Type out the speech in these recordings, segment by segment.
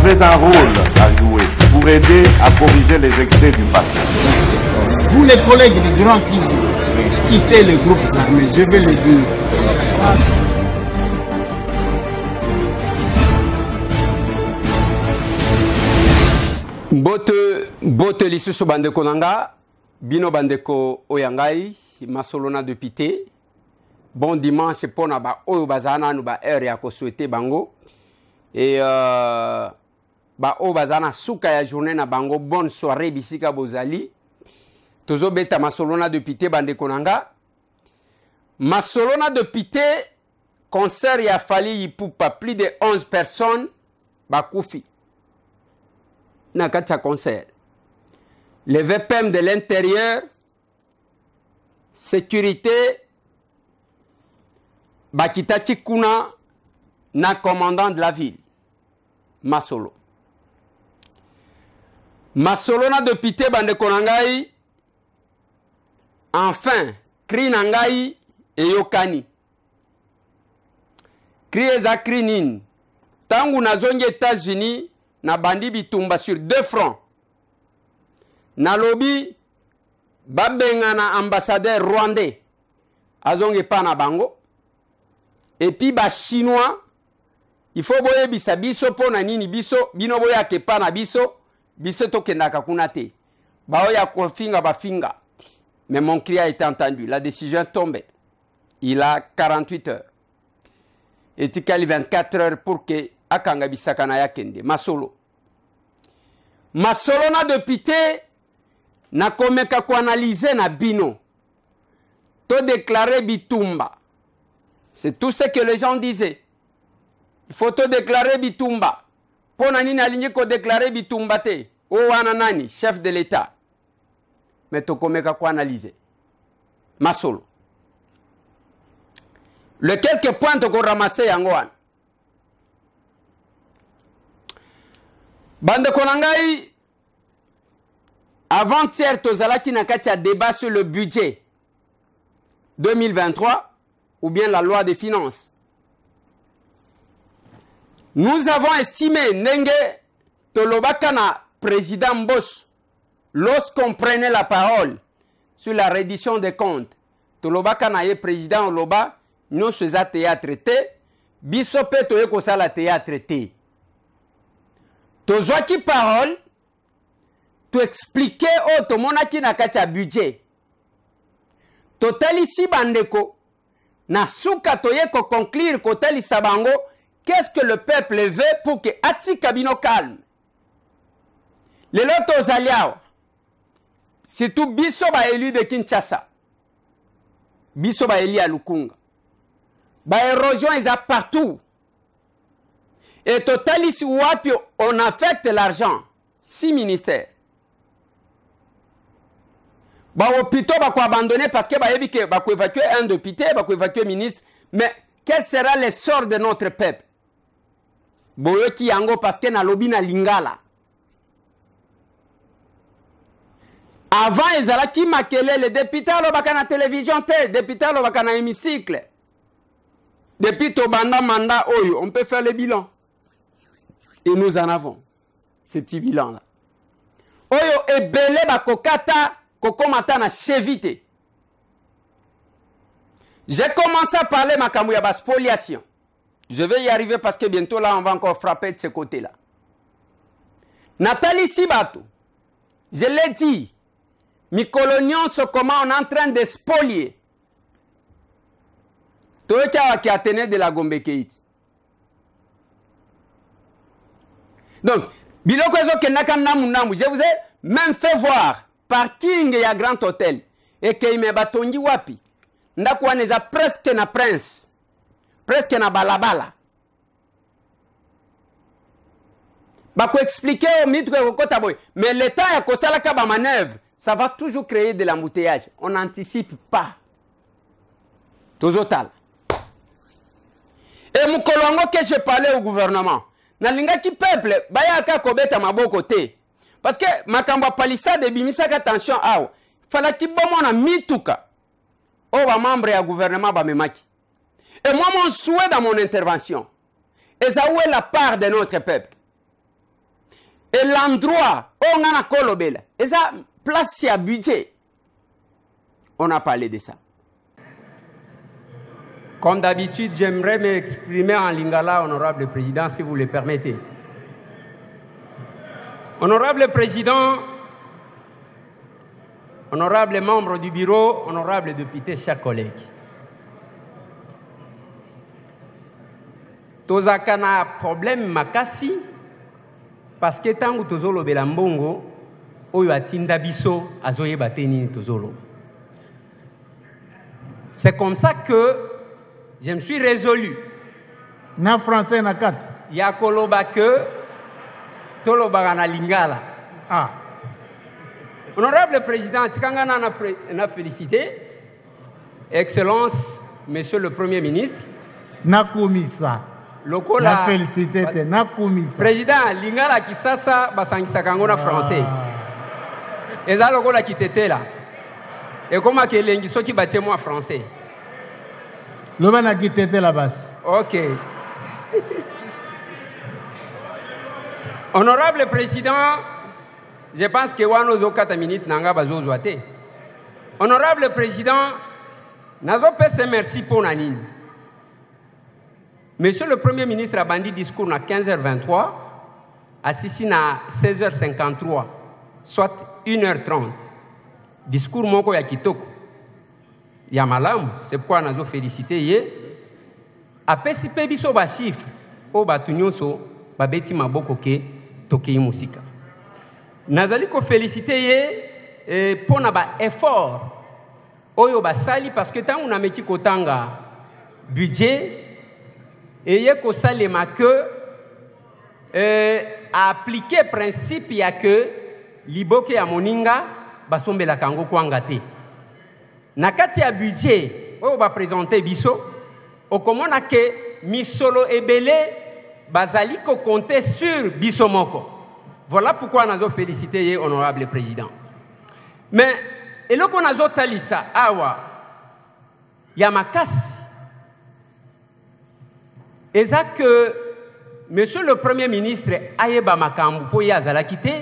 avez un rôle à jouer pour aider à corriger les excès du passé. Vous les collègues du Grand qui quittez le groupe armé, je vais le dire. Bote lisusu bandeko nanga, bino bandeko oyangai, masolona de pité. Bon dimanche pour na ba oyo bazana nu ba heure ya ko souhaiter bango. Et ba oyo bazana suka ya journée na bango bonne soirée bisika bozali. Tozo beta masolona de pité bandeko nanga. Masolona de pité concert ya fali yipupa plus de 11 personnes bakufi. Na katia concert. Les VPM de l'intérieur, sécurité, Bakita Chikuna, na commandant de la ville, Masolo. Masolo na de pité bande konangai, enfin, kri nangai et yokani. Kri eza kri nin. Tangu na zongi États-Unis, na bandi bitumba sur 2 fronts. Na lobi babenga na ambassadeur rwandais azonge pa na bango. Et puis ba chinois il faut boye bisa biso pona nini biso bino boya ke pa na biso biso tokendaka kuna te. Ba oya ko finga ba finga. Mais mon cri a été entendu. La décision est tombée. Il a 48 heures. Et tikali 24 heures pour que akanga bisaka na yakende masolo. Masolo na de pité na komeka ko analyser na bino. To déclarer bitumba. C'est tout ce que les gens disaient. Il faut te déclarer bitumba. Pona nini aligné ko déclarer bitumba te. O wana nani chef de l'État. Mais to komeka ko analyser. Masolo. Le quelques points to ko ramasser yango wana. Bande konangai, avant-hier, tozalaki na kati a débat sur le budget 2023 ou bien la loi des finances. Nous avons estimé, Nenge Tolobaka na président Boss, lorsqu'on prenait la parole sur la reddition des comptes, Tolobaka na ye président Oloba, nous faisons théâtre traité, bisope toye ko sala théâtre traité. Tozwaki parole, tu expliquer au tomonaki na kati a budget. Totali si bandeko, na suka toye ko conclure kotali sabango, qu'est-ce que le peuple veut pour que ati kabino calme. Les lotos aliao, c'est tout biso ba élu de Kinshasa. Biso ba élu à Lukunga. Ba érosion is partout. Et totalis wapi on affecte l'argent. 6 ministères. Bah hôpitaux bah abandonner parce que bah yebike bah évacuer un député, bah évacuer ministre. Mais quel sera le sort de notre peuple? Boyo ki yango parce que na lobi na lingala. Avant ezala ki makele les députés lo baka na télévision te, députés lo baka na hémicycle. Depuis to banda mandat oyo, on peut faire le bilan. Et nous en avons ce petit bilan-là. Oyo ebele bakokata kokomata na chevité. J'ai commencé à parler makamou ya spoliation. Je vais y arriver parce que bientôt là on va encore frapper de ce côté-là. Nathalie Sibato, je l'ai dit, Mikolonion se comment on est en train de spolier. Toyoka qui a tenu de la Gombe Keiti. Donc, biloko ezo kenaka namu namu, je vous ai même fait voir parking ya Grand Hôtel et que ime batongi wapi. Ndakwa neza presque na Prince, presque na balabala. Bako expliquer au mitre kokota boy, mais l'état ya kosala ka ba manœuvre, ça va toujours créer de l'embouteillage. On n'anticipe pas. Tozotal. Et mukolongo que je parlais au gouvernement. Nalinga ki peuple bayaka kobeta maboko te parce que makamba palissade bimisaka attention aw fala ki bomona mituka o ba membre ya gouvernement ba memaki. Et moi mon souhait dans mon intervention est où est la part de notre peuple. et l'endroit où on a kolobela. Et ça, place c'est à budget. On a parlé de ça. Comme d'habitude, j'aimerais m'exprimer en lingala, honorable président, si vous le permettez. Honorable président, honorable membre du bureau, honorable député, chers collègues. Tozaka na problème makasi parce que tant que tozolo belambongo oyo atinda biso azoyeba teni tozolo. C'est comme ça que je me suis résolu. Na français na kat. Ya koloba que toloba na lingala. Ah. Honorable président, tikanga na félicité. Excellence, monsieur le premier ministre. Na komisa. Lokola. Na félicité te na komisa. Président, lingala kisasa basangisa kango na français. Eza lokola kitetela. Et comment que lengi soki batie moi français. Loba na kitetela bas. OK. Honorable président, je pense que wanozo 4 minutes nanga bazozwa te. Honorable président, nazo pese merci pour nanini. Monsieur le Premier ministre a bandi discours na 15h23, assisi na 16h53, soit 1h30. Discours moko ya kitoko. Ya malamu, c'est pourquoi nazo félicité ye. Apesi pe biso ba chiffre, o batu nyonso babeti maboko ke tokei musika. Nazali ko félicité ye pona ba effort oyo basali parce que tant on a meki kotanga budget et ye ko salema que appliquer principe ya que liboke ya moninga basombela kango kwanga te. Na kati ya budget oyo ba présenter biso okomona ke misolo ebele bazali ko compter sur biso moko. Voilà pourquoi nous avons félicité honorable président. Mais et là qu'on a talisa awa yamakasi et ça que monsieur le premier ministre ayeba makambu po yazala kité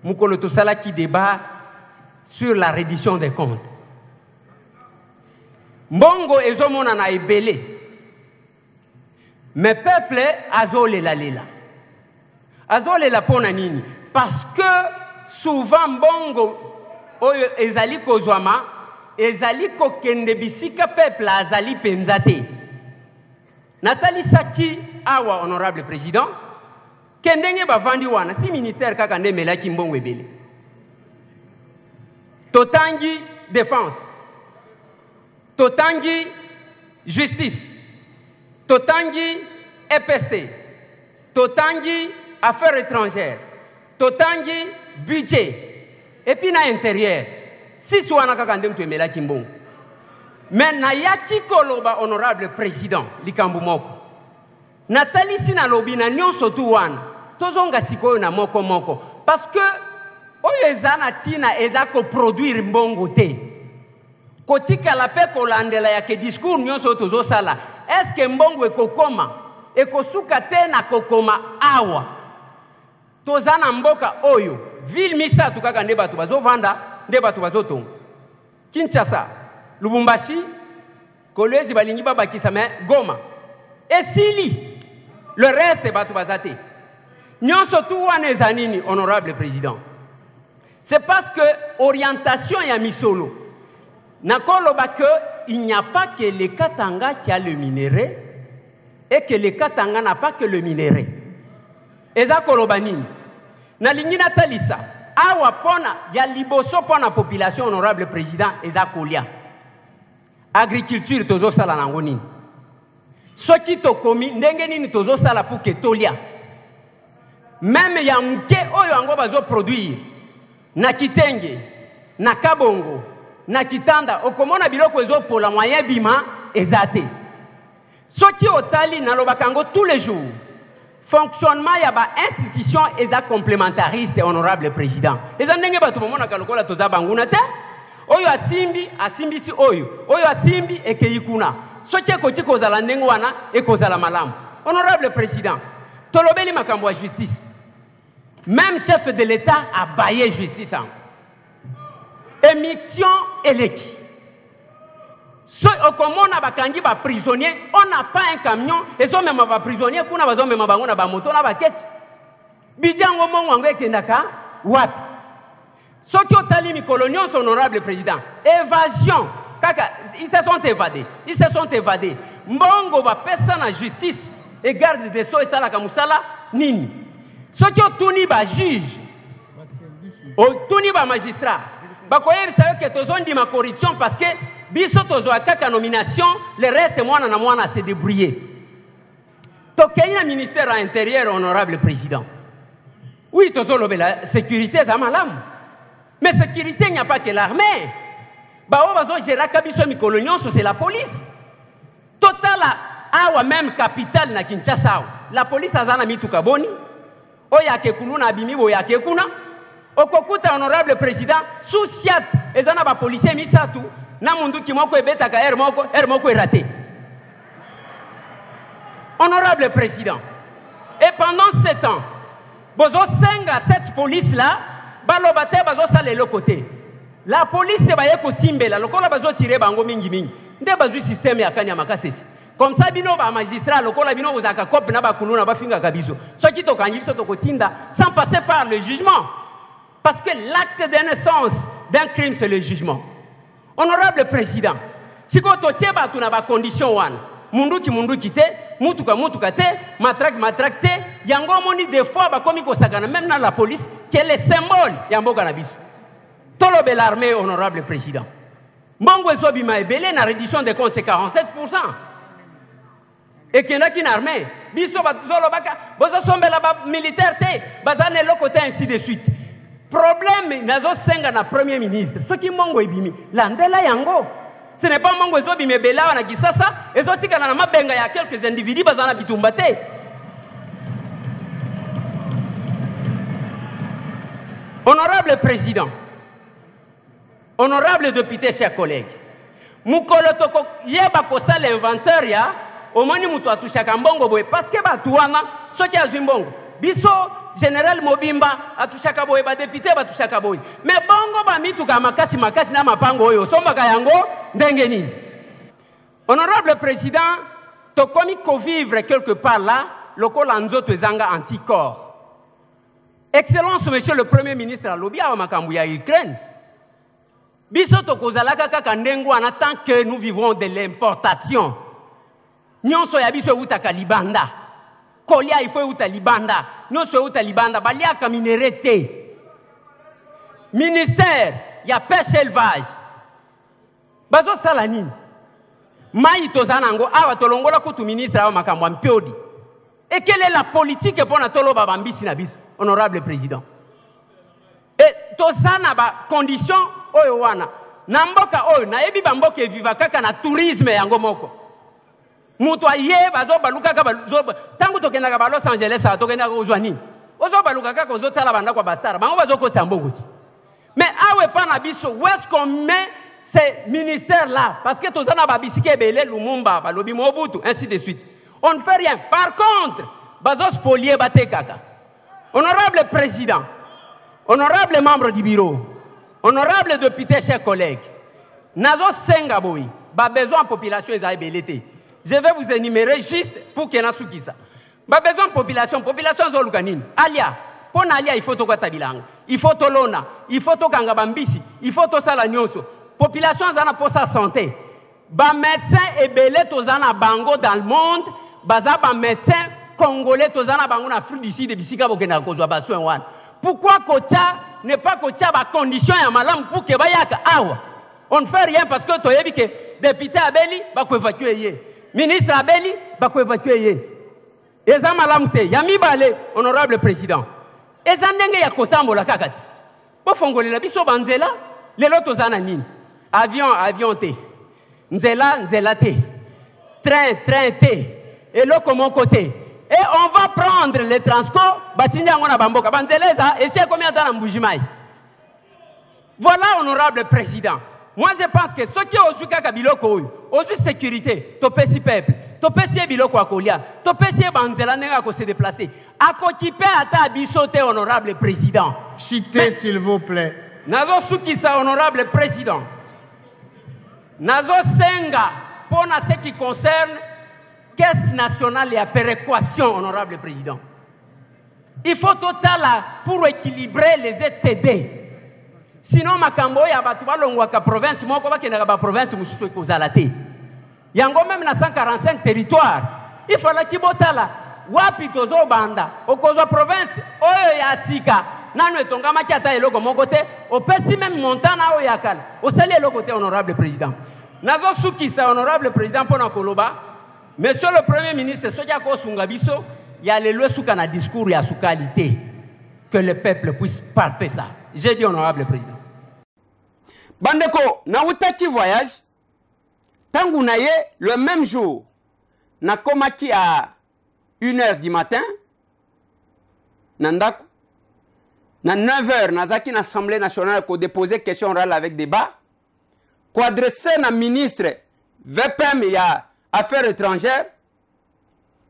mukolo to sala ki débat sur la reddition des comptes. Mbongo ezomona na ebele. Mais peuple azole la lela. Azole la pona nini parce que souvent mbongo oyo ezali kozwama ezali kokende bisika peuple azali penzate. Nathalie Saki awa honorable président kendenge bavandi wana si ministère kaka ndemela ki mbongo ebele. Totangi défense. Totangi justice. Totangi EPST. Totangi affaires étrangères, totangi budget, et puis na intérieur. Si souana kakandem tu emela kimbong. Mais na yaki koloba honorable président likambu moko. Nathalie sina lobi na nyonso tu wana. Tozonga sikoyo na moko moko. Parce que oyo ezana tina ezako produire mbongo te. Kotika la pe kolandela ya ke discours nyonso tozo sala. Est-ce que mbongo ekokoma ekosuka te na kokoma awa? Tozana mboka oyo ville misatu kaka nde batu bazovanda nde batu bazotonga. Kinshasa, Lubumbashi, Kolwezi balingi babakisa me Goma. Esili le reste batu bazate. Nyonso tu wana ezanini honorable président. C'est parce que orientation ya misolo. Nakoloba que il n'y a pas que le Katanga qui a le minerai et que le Katanga n'a pas que le minerai. Eza kolobani na lingina talisa awa pona ya liboso pona population honorable président eza kolia agriculture tozo sala nango nini soki tokomi ndenge nini tozo sala pour que tolia même ya mke oyo ango bazo produire na Kitenge na Kabongo na Kitanda okomona biloko ezo pola moyen bima ezate soki otali na lobakango tous les jours. Fonctionnement ya ba institution eza complémentariste honorable président. Eza ndenge batu bomona kalokola toza banguna te. Oyo asimbi si oyo asimbi ekeyikuna. Soki ekoti kozala ndenge wana ekozala malamu. Honorable président, tolobeli makambo ya justice. même chef de l'État a baillé justice. Émission éleki. Comme on a des prisonniers, on n'a pas un camion, et sont même pas prisonniers, on a besoin de moto, on a des quêtes. Bidjango Mongwangwe Kendaka, Wap. Ceux qui ont tali coloniaux, son honorable président. Évasion. Ils se sont évadés. Ils se sont évadés. Mbongo va personne en justice et garde des sceaux et ça la kamusala nini. Ceux qui ont tourné ba juge, tourné ba magistrat. Bakoye bisayo que tous ont dit ma corruption parce que biso tozo akaka nomination, le reste moi na se débrouiller. To Kenya ministère à l'intérieur honorable président. Oui, tozo la sécurité ça malam. Mais sécurité il n'y a pas que l'armée. Bao bazo gérer kabiso mi coloniaux c'est la police. Total awa même capitale na Kinshasa. La police azana mi tukaboni. Oya ke kuluna abimi boya ke kuna. Okokuta honorable président sous siat ezana ba policier misatu na mundu kimoko ebetaka moko raté. Honorable président. Et pendant 7 ans, bozo senga cette police là, balobate bazo sale le côté. La police ba yeko timbela lokola bazo tirer bango mingi. Nde bazu système ya kanya makasesi. Comme ça bino ba magistrat lokola bino ozaka cop na ba kuluna ba finga kabiso. Soki to kanyi biso to kotinda sans passer par le jugement. Parce que l'acte de naissance d'un crime, c'est le jugement. Honorable président, si vous avez condition, mundu ki te, mutuka te, matrak te, yango moni des fois, même dans la police, qui est le symbole, yambo cannabis. Tolobe l'armée, honorable président. Mongo Zobima est belé, la réduction des comptes, c'est 47%. Et qu'il y a une armée, biso bazolobaka, bozo sombe la militaire te, bazane le côté ainsi de suite. Problème, nazo senga na premier ministre. Ce qui mongo ibimi, landela yango. Ce n'est pas mongo zo bime bela na kisasa, ezo tika na mabenga ya quelques individus bazana bitumbate. Honorable président, honorable député, chers collègues, mukolo toko yeba kosa l'inventeur ya, omoni mutu atushaka mbongo boye parce que batuana soki azimbongo. Biso Général Mobimba atushaka boye ba député batushaka boye. Mais bongo ba mituka makasi na mapango oyo sombaka yango ndenge nini. Honorable président, to komi ko vivre quelque part là, lokola nzoto ezanga anticorps. Excellence monsieur le premier ministre alobi awa makambu ya Ukraine. Biso to kozalaka kaka ndengo en tant que nous vivons de l'importation. Nyonso ya biso utaka libanda. Kolia il faut uta libanda. Non so uta libanda balia ka minerete. Ministère ya pêche élevage. Bazo salanine. Mai tozanango awa tolongola kutu ministre awa makambo mpiodi. Et quelle est la politique pour na tolo babambisi na bis, honorable président? Et tozana ba condition oyo wana. Na mboka oyo na yebi ba mboka viva kaka na tourisme yango moko. Mutu aye bazo baluka ka bazo tangu tokenda ka Los Angeles a tokenda ko zwani ozo baluka ka ko zotala banda kwa bastara bango bazo ko tambongosi. Mais awe pa na biso où est-ce qu'on met ces ministères là parce que tozana ba bisike belé Lumumba balobi Mobutu ainsi de suite. On ne fait rien. Par contre bazo spolier bate kaka. Honorable président, honorable membre du bureau, honorable député, chers collègues, nazo senga boy ba besoin population ezai belete. Je vais vous énumérer juste pour qu'il y ait un soukisa. Bah besoin de population zolukanine. Alia, pour alia il faut to katabilanga, il faut to lona, il faut to kangabambisi, il faut to sala nyonso. Population zana pour sa santé. Bah médecin et belé to zana bango dans le monde, baza ba médecin congolais to zana bango na Afrique du Sud et bisika bokena kozwa ba soin wan. Pourquoi kocha n'est pas kocha ba condition ya malam pour que bayaka awa. On ne fait rien parce que to yebi que député abeli ba ko évacuer yé. Ministre Abeli, bako évacuer. Eza malamute, yami bale, honorable président. Eza ndenge ya kotambo la kakati. Po fongole la biso banzela, lelo tozana nini. Avion te. Nzela te. Train te. Et l'autre mon côté. Et on va prendre les transports, batindi ngona bamboka. Banzeleza, et c'est combien de temps en Mbujimai. Voilà, honorable président. Moi, je pense que ce qui est au Suka Kabiloko, au sécurité, to pesi peuple, topesi biloko akolia topesi banzela nenga ko se déplacer akokipe ata bisote honorable président. Citez s'il vous plaît. Nazo sukisa honorable président. Nazo senga pour ce qui concerne caisse nationale et péréquation honorable président. Il faut total pour équilibrer les ETD. Sinon makambo ya batu balongwaka province moko bakendaka ba province mususu ekozala te. Yango même na 145 territoires. Il fallait qu'il botala wapi tozo banda okozwa province oyo ya sika nanu etongama kiata eloko moko te opesi même montana oyo yakala osali eloko te honorable président. Nazo sukisa honorable président pona koloba monsieur le premier ministre soja ko sunga biso ya lelo suka na discours ya sukalité que le peuple puisse palper ça. J'ai dit honorable président. Bandeko, na utaki voyage, tangu na ye, le même jour, na komaki à 1h du matin, nandaku, na 9h, na zaki na Assemblée nationale, ko déposer question orale avec débat, ko adresser na ministre, VPM ya affaires étrangères,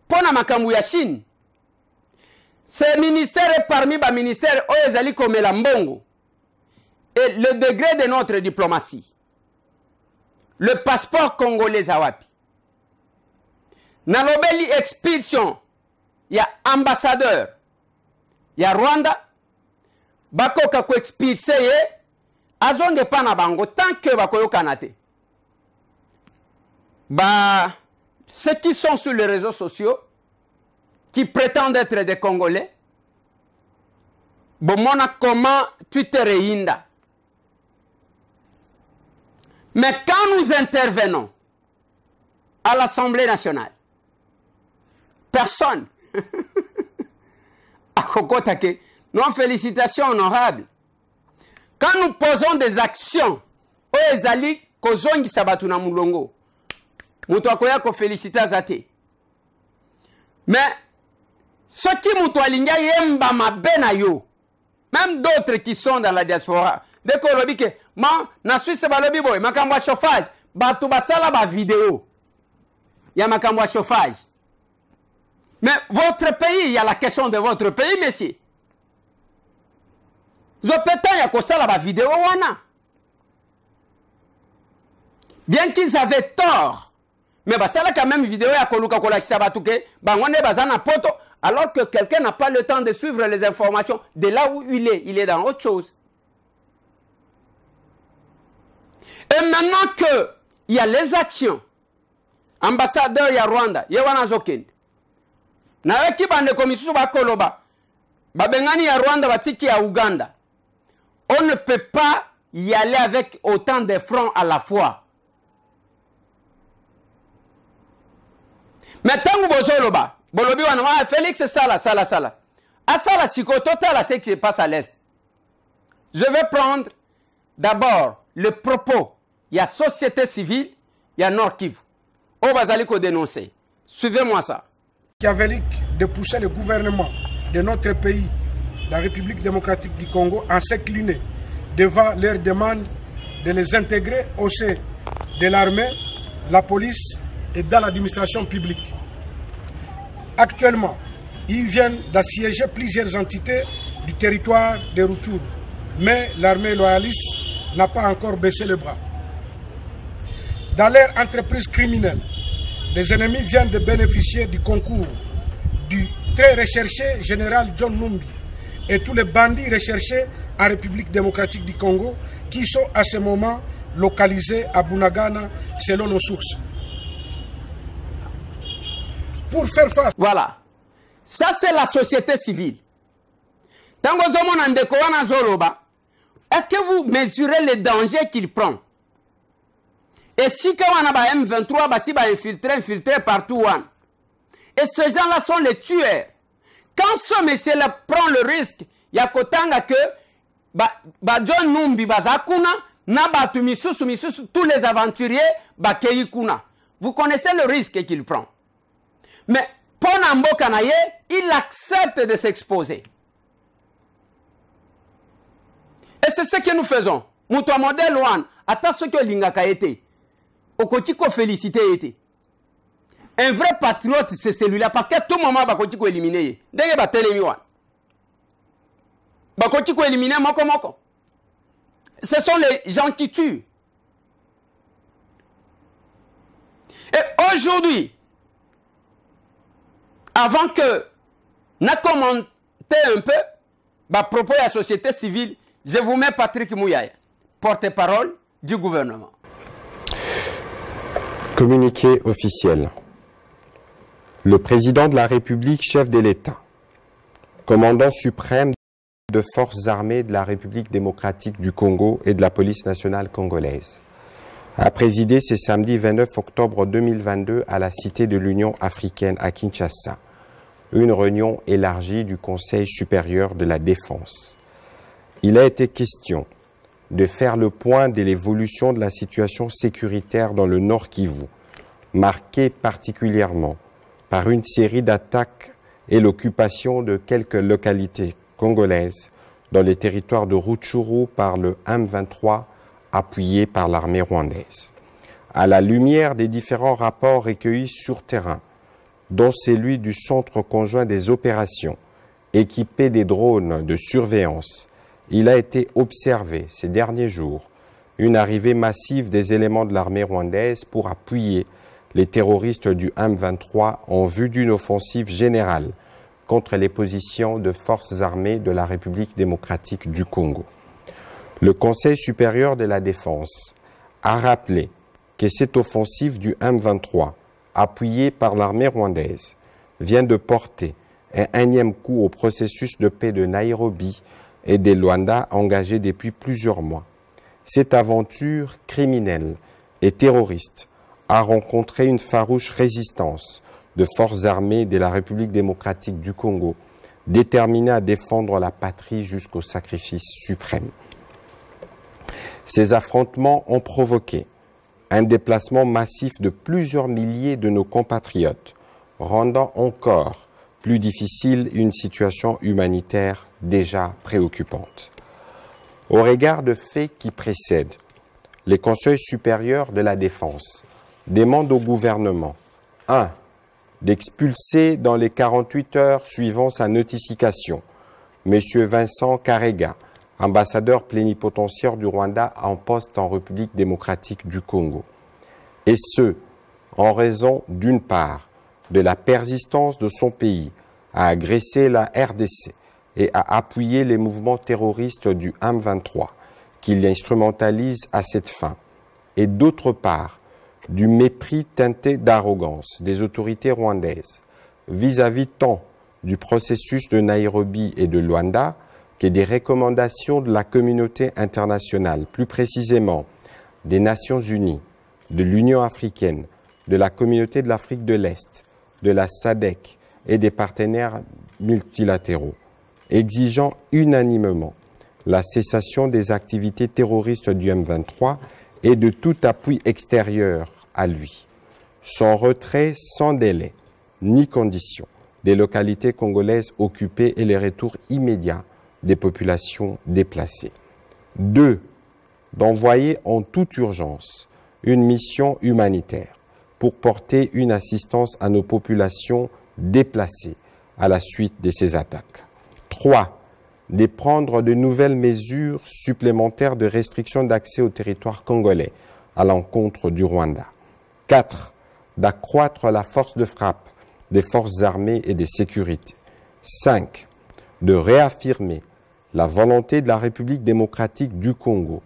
pona makambu ya Chine. Ce ministère est parmi les ministères Oyezali Komela Mbongo. Et le degré de notre diplomatie. Le passeport congolais Zawapi. Nalobeli expulsion. Il y a ambassadeur. Il y a Rwanda. Bako kako expulsé. Azonge pana bango. Tant que bako yo kanate. Ceux qui sont sur les réseaux sociaux, qui prétendent être des Congolais, bon, comment Twitter et Inda. Mais quand nous intervenons à l'Assemblée nationale, personne. Non, félicitations honorables. Quand nous posons des actions, Oyezali kozongi sabatuna mulongo. Mutu akoya ko féliciter zate. Mais ceux qui m'outoalinga yemba ma benayo, même d'autres qui sont dans la diaspora, dès qu'on le dit que, man, na Suisse balobi boy, makamba chauffage, batu basala ba vidéo, ya makamba chauffage. Mais votre pays, il y a la question de votre pays, messieurs. Zopetan ya kosala ba vidéo wana. Bien qu'ils avaient tort, mais bah ça là quand même vidéo ya koluka kola kisabatuke bangone bazana poto alors que quelqu'un n'a pas le temps de suivre les informations de là où il est dans autre chose. Et maintenant que il y a les actions ambassadeur ya Rwanda yewana zokende na weki bande komisusu bakoloba babengani ya Rwanda batiki ya Uganda, on ne peut pas y aller avec autant de fronts à la fois. Mais tant que vous bolobi wana Félix sala. Asala siko total à ce qui se passe à l'est. Je vais prendre d'abord le propos. Il y a société civile, il y a Nord Kivu. Au Bazaliko dénoncer. Suivez-moi ça. Machiavélique de pousser le gouvernement de notre pays, la République démocratique du Congo, à s'incliner devant leur demande de les intégrer au sein de l'armée, la police et dans l'administration publique. Actuellement, ils viennent d'assiéger plusieurs entités du territoire de Rutshuru, mais l'armée loyaliste n'a pas encore baissé les bras. Dans leur entreprise criminelle, les ennemis viennent de bénéficier du concours du très recherché général John Numbi et tous les bandits recherchés en République démocratique du Congo qui sont à ce moment localisés à Bunagana selon nos sources. Pour faire face. Voilà. Ça, c'est la société civile. Est-ce que vous mesurez le danger qu'il prend? Et si on a M23, bah infiltré partout. Et ces gens-là sont les tueurs. Quand ce monsieur-là prend le risque, il y a que John Numbi Bazakuna, tous les aventuriers, vous connaissez le risque qu'il prend. Mais Ponambo Kanaye, il accepte de s'exposer. Et c'est ce que nous faisons. Moutoua modèle one, attends ce que l'ingaka était. Okotiko félicité était. Un vrai patriote, c'est celui-là. Parce qu'à tout moment, il faut éliminer. Dès qu'il y a il faut éliminer Moko. Ce sont les gens qui tuent. Et aujourd'hui, avant que nous commenter un peu, à propos de la société civile, je vous mets Patrick Mouyaye, porte-parole du gouvernement. Communiqué officiel. Le président de la République, chef de l'État, commandant suprême de forces armées de la République démocratique du Congo et de la police nationale congolaise, a présidé ce samedi 29 octobre 2022 à la Cité de l'Union africaine à Kinshasa, une réunion élargie du Conseil supérieur de la défense. Il a été question de faire le point de l'évolution de la situation sécuritaire dans le Nord Kivu, marquée particulièrement par une série d'attaques et l'occupation de quelques localités congolaises dans les territoires de Rutshuru par le M23 appuyé par l'armée rwandaise. À la lumière des différents rapports recueillis sur terrain, dont celui du Centre conjoint des opérations, équipé des drones de surveillance, il a été observé ces derniers jours une arrivée massive des éléments de l'armée rwandaise pour appuyer les terroristes du M23 en vue d'une offensive générale contre les positions de forces armées de la République démocratique du Congo. Le Conseil supérieur de la défense a rappelé que cette offensive du M23, appuyée par l'armée rwandaise, vient de porter un énième coup au processus de paix de Nairobi et de Luanda engagé depuis plusieurs mois. Cette aventure criminelle et terroriste a rencontré une farouche résistance de forces armées de la République démocratique du Congo, déterminées à défendre la patrie jusqu'au sacrifice suprême. Ces affrontements ont provoqué un déplacement massif de plusieurs milliers de nos compatriotes, rendant encore plus difficile une situation humanitaire déjà préoccupante. Au regard de faits qui précèdent, les conseils supérieurs de la défense demandent au gouvernement 1. D'expulser dans les 48 heures suivant sa notification M. Vincent Karega, ambassadeur plénipotentiaire du Rwanda en poste en République démocratique du Congo. Et ce, en raison d'une part de la persistance de son pays à agresser la RDC et à appuyer les mouvements terroristes du M23 qu'il instrumentalise à cette fin, et d'autre part du mépris teinté d'arrogance des autorités rwandaises vis-à-vis tant du processus de Nairobi et de Luanda que des recommandations de la communauté internationale, plus précisément des Nations Unies, de l'Union africaine, de la Communauté de l'Afrique de l'Est, de la SADC et des partenaires multilatéraux, exigeant unanimement la cessation des activités terroristes du M23 et de tout appui extérieur à lui, son retrait sans délai ni condition des localités congolaises occupées et les retours immédiats des populations déplacées. 2. D'envoyer en toute urgence une mission humanitaire pour porter une assistance à nos populations déplacées à la suite de ces attaques. 3. De prendre de nouvelles mesures supplémentaires de restriction d'accès au territoire congolais à l'encontre du Rwanda. 4. D'accroître la force de frappe des forces armées et de sécurité. 5. De réaffirmer la volonté de la République démocratique du Congo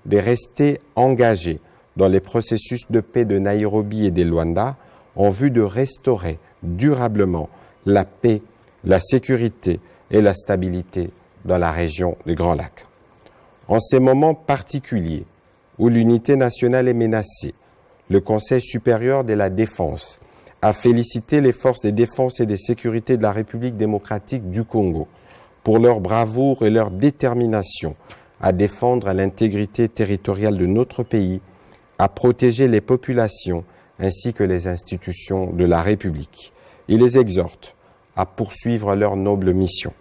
de rester engagée dans les processus de paix de Nairobi et de Luanda en vue de restaurer durablement la paix, la sécurité et la stabilité dans la région du Grand Lac. En ces moments particuliers où l'unité nationale est menacée, le Conseil supérieur de la défense a félicité les forces de défense et de sécurité de la République démocratique du Congo pour leur bravoure et leur détermination à défendre l'intégrité territoriale de notre pays, à protéger les populations ainsi que les institutions de la République. Il les exhorte à poursuivre leur noble mission.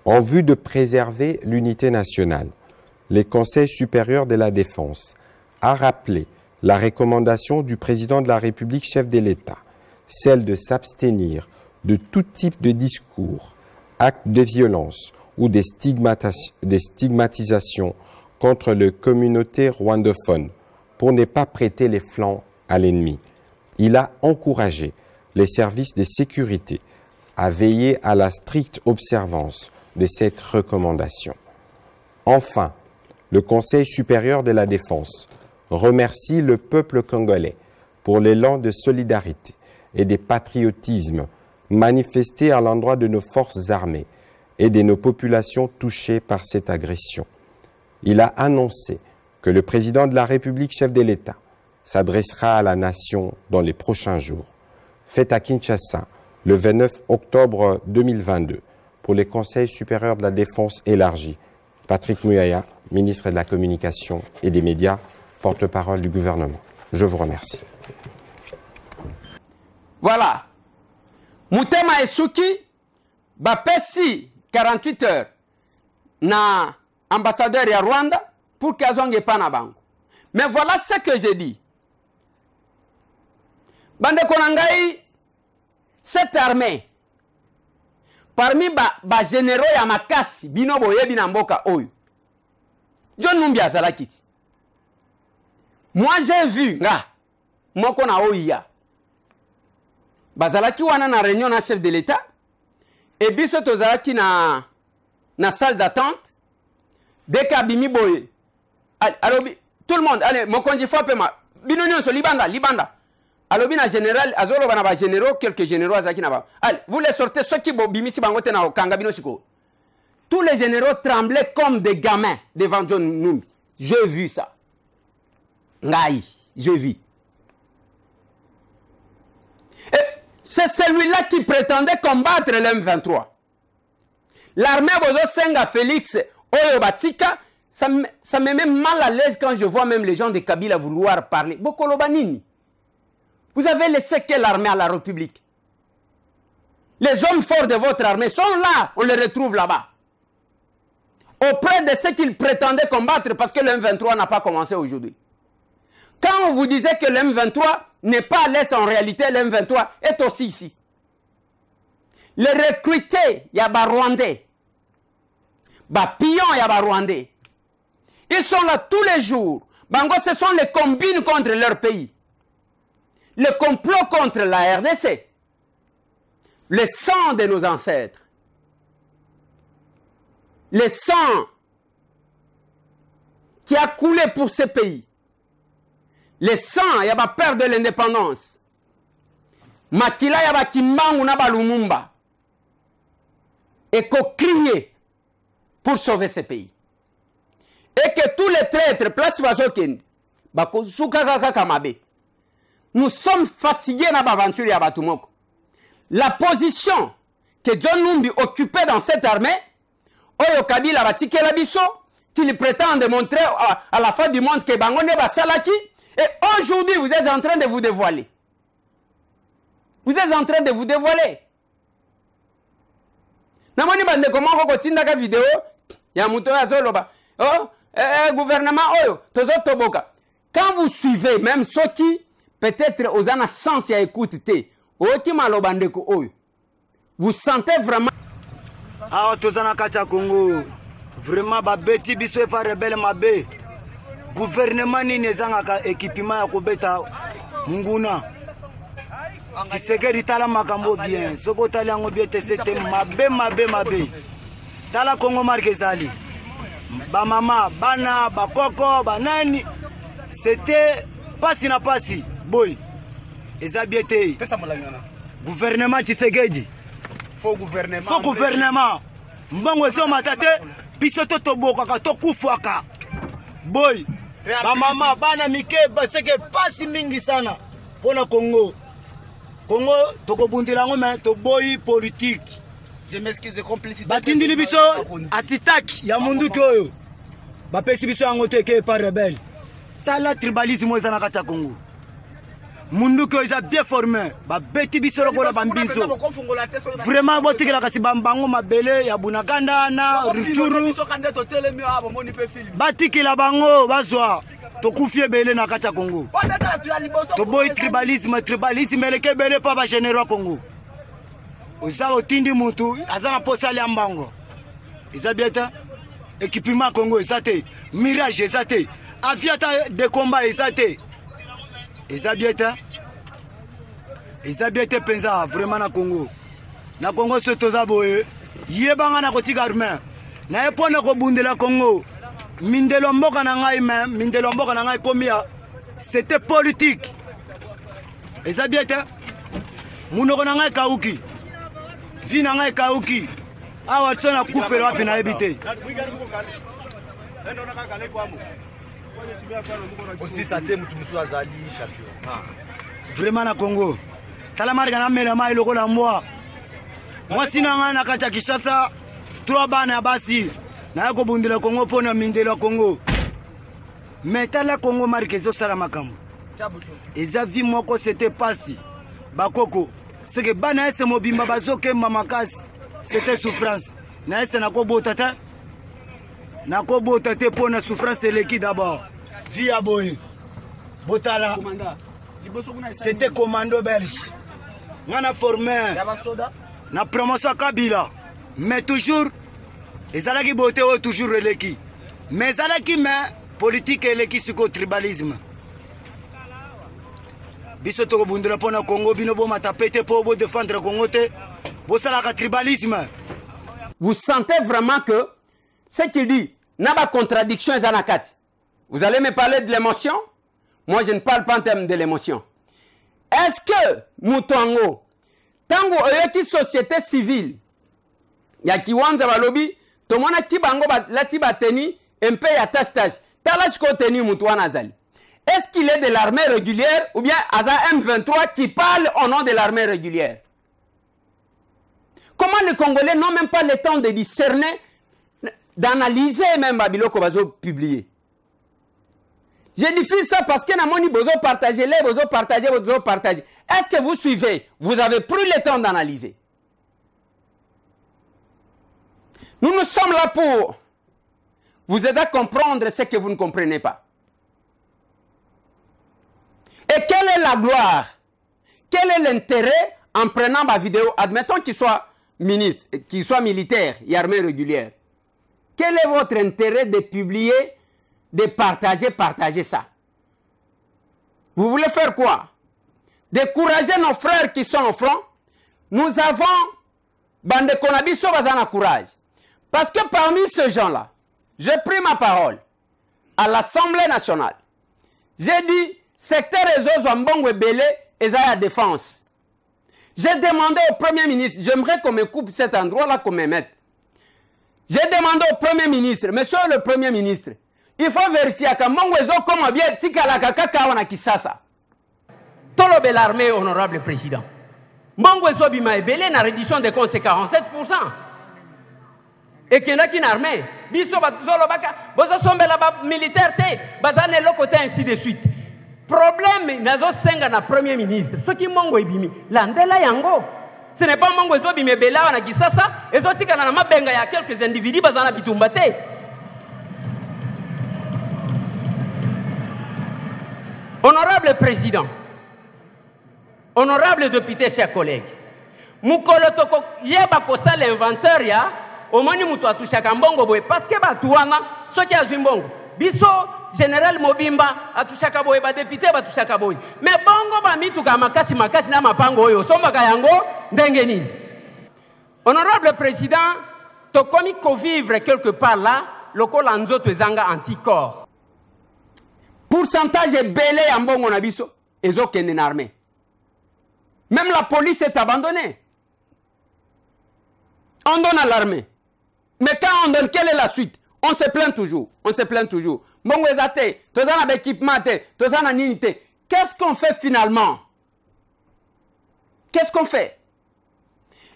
En vue de préserver l'unité nationale, le Conseil supérieur de la défense a rappelé la recommandation du président de la République, chef de l'État, celle de s'abstenir de tout type de discours, actes de violence ou des stigmatisations contre la communauté rwandophone pour ne pas prêter les flancs à l'ennemi. Il a encouragé les services de sécurité à veiller à la stricte observance de cette recommandation. Enfin, le Conseil supérieur de la défense remercie le peuple congolais pour l'élan de solidarité et de patriotisme manifesté à l'endroit de nos forces armées et de nos populations touchées par cette agression. Il a annoncé que le président de la République, chef de l'État, s'adressera à la nation dans les prochains jours. Fait à Kinshasa le 29 octobre 2022 pour les Conseils supérieurs de la défense élargi. Patrick Muyaya, ministre de la Communication et des Médias, porte-parole du gouvernement. Je vous remercie. Voilà. Mutema Esuki, bapesi 48 heures na ambassadeur ya Rwanda pour kazonge pana bango. Mais voilà ce que j'ai dit. Bande konangai, cette armée, parmi ba généraux ya makasi, binobo yebi na mboka oyo. John Numbi azalakiti. Moi j'ai vu, nga, moko na oya. Bazalaki wana na réunion na chef de l'État, et biso tozalaki na salle d'attente, dès qu'abimi boye. Alors, tout le monde, allez, mon conduit frappe ma. Binonio so libanda. Alors, bina général, azolo bana ba généraux, quelques généraux azaki na ba. Allez, vous les sortez, ceux qui bimisi bangote na kanga bino siko. Tous les généraux tremblaient comme des gamins devant John Numbi. J'ai vu ça. Ngai, j'ai vu. Et c'est celui-là qui prétendait combattre l'M23. L'armée Bozo Senga Félix Oyo Batika, ça me met mal à l'aise quand je vois même les gens de Kabila vouloir parler. Bokolo Banini. Vous avez laissé quelle armée à la République? Les hommes forts de votre armée sont là, on les retrouve là-bas. Auprès de ceux qu'ils prétendaient combattre parce que le M23 n'a pas commencé aujourd'hui. Quand on vous disait que le M23 n'est pas à l'Est, en réalité, le M23 est aussi ici. Les recrutés, il y a des Rwandais. Bah, pions, il y a des Rwandais. Ils sont là tous les jours. Bango, ce sont les combines contre leur pays. Le complot contre la RDC. Le sang de nos ancêtres. Le sang qui a coulé pour ce pays. Le sang, il y a pas peur de l'indépendance. Makila, il y a pas Kimbangu na Lumumba. Et qu'on criait pour sauver ce pays. Et que tous les traîtres, place Bazoken, nous sommes fatigués dans l'aventure à Batumoko. La position que John Numbi occupait dans cette armée, Oyo Kabila Batike Labiso, qu'il prétend démontrer à la fin du monde que Bangone Basalaki, et aujourd'hui vous êtes en train de vous dévoiler. Vous êtes en train de vous dévoiler. Namoni bande comment vous continuez la vidéo, ya muto ya zoloba. Oh, gouvernement oyo, tozo toboka. Quand vous suivez même ceux qui peut-être aux ana sens ya écoute té, oti malobandeko oyo. Vous sentez vraiment ah tozana kata Congo. Vraiment ba beti biso pa rebelle mabe. Gouvernement ni nezanga ka équipement ya kobeta nguna. Tshisekedi tala makambo bien. Soko tala yango bien tesete mabe. Tala Congo Marquezali. Ba mama, bana, ba koko, ba nani. C'était pasi na pasi. Boy. Eza biete. Gouvernement Tshisekedi. Faux gouvernement. Mbongo zo matate biso to boka ka to kufwaka. Boy. Ba mama, bana mike baseke pasi mingi sana. Pona Congo. Congo toko bundila ngoma to boy politique. Je m'excuse complicité. Batindili biso atitak ya mundu koyo. Ba pesi biso yango teke par rebelle. Tala tribalisme ezana kata Congo. Mundu ko isa bien formé. Ba beti biso lokola bambinzo. Vraiment botikela kasi bambango mabele ya Bunaganda na Rutshuru. Batikela bango bazwa. tokufi ebele na kati ya Congo. Toboyi tribalisme eleke ebele pa bagénéraux ya Congo. Oza otindi mutu aza na posa ya mbango. Eza bien te équipement Congo eza te, mirage eza te, aviata de combat eza te. Eza bien te penza vraiment na Congo. Na Congo se toza boye yebanga na kotika armée. Na epona ko bundela Congo. Mindelo mboka na ngai même, mindelo mboka na ngai komia. C'était politique. Eza bien te munoko na ngai kauki. Vi na ngai kauki. Awa tsona kufela wapi na ebite. Vraiment na Congo. Tala marga na mela mai loko la mwa. Mwasi na ngai na kati ya Kinshasa 3 bana ya basi. Na yako bundela Congo pona mindelo Congo. Metala Congo marque zo sala makambo. Eza vi moko c'était pasi. Bakoko. C'est que bana ese mobimba bazoke mamakasi. C'était souffrance. Na ese nakobota te. Nakobota te pona souffrance eleki d'abord. Vi aboy. Botala. C'était commando belge. On a formé na promotion Kabila. Mais toujours ezalaki boté o toujours eleki. Mais ezalaki mais politique eleki siko tribalisme. Biso to bundela pona Congo bino bo matapete po bo défendre Congo te. Bo salaka tribalisme. Vous sentez vraiment que ce qu'il dit n'a pas contradiction ezanakati. Vous allez me parler de l'émotion? Moi je ne parle pas en termes de l'émotion. Est-ce que Mutongo tango oyeki société civile ya kiwanza balobi tomona kibango lati bateni mpe ya tastage tala siko teni mutu wana azali? Est-ce qu'il est de l'armée régulière ou bien Aza M23 qui parle au nom de l'armée régulière? Comment les Congolais n'ont même pas le temps de discerner, d'analyser même Babiloko Bazo publié? J'ai diffusé ça parce que Namoni Bozo partagé, les Bozo partagé, Bozo partagé. Est-ce que vous suivez? Vous avez pris le temps d'analyser. Nous sommes là pour vous aider à comprendre ce que vous ne comprenez pas. Et quelle est la gloire? Quel est l'intérêt en prenant ma vidéo? Admettons qu'il soit ministre, qu'il soit militaire et armée régulière. Quel est votre intérêt de publier, de partager ça? Vous voulez faire quoi? Décourager nos frères qui sont au front? Nous avons bande konabiso bazana courage. Parce que parmi ces gens-là, j'ai pris ma parole à l'Assemblée nationale. J'ai dit secteur réseau Zambongo Belé et Zaya Défense. J'ai demandé au Premier ministre, j'aimerais qu'on me coupe cet endroit-là, qu'on me mette. J'ai demandé au Premier ministre, monsieur le Premier ministre, il faut vérifier que Mbongo Ezo comme bien tika la kaka wana kisasa. Tolobe l'armée, honorable président. Mbongo Ezo bima ebele na réduction des comptes c'est 47%. Et qu'il y a une armée, biso bazolo baka, bozo sombela ba militaire te, bazane le côté ainsi de suite. Problème nazo senga na Premier ministre. Ce qui Mbongo ebimi, landela yango. Ce n'est pas Mbongo Ezo bima bela wana kisasa, ezo tika na mabenga ya quelques individus bazana bitumba te. Honorable président, honorable député, chers collègues, mukolo toko yeba kosa l'inventeur ya omoni mutu atushaka mbongo boye parce que batu wana soki azwi mbongo biso général Mobimba atushaka boye ba député batushaka boye mais bongo ba mituka makasi na mapango oyo sombaka yango ndenge nini? Honorable président, tokomi ko vivre quelque part là lokola nzoto ezanga anticorps. Pourcentage belé ya mbongo na biso ezokende na armée. Même la police est abandonnée. On donne à l'armée. Mais quand on donne, quelle est la suite? On se plaint toujours. On se plaint toujours. Mbongo ezate, tozana d'équipement te, tozana ninite. Qu'est-ce qu'on fait finalement? Qu'est-ce qu'on fait?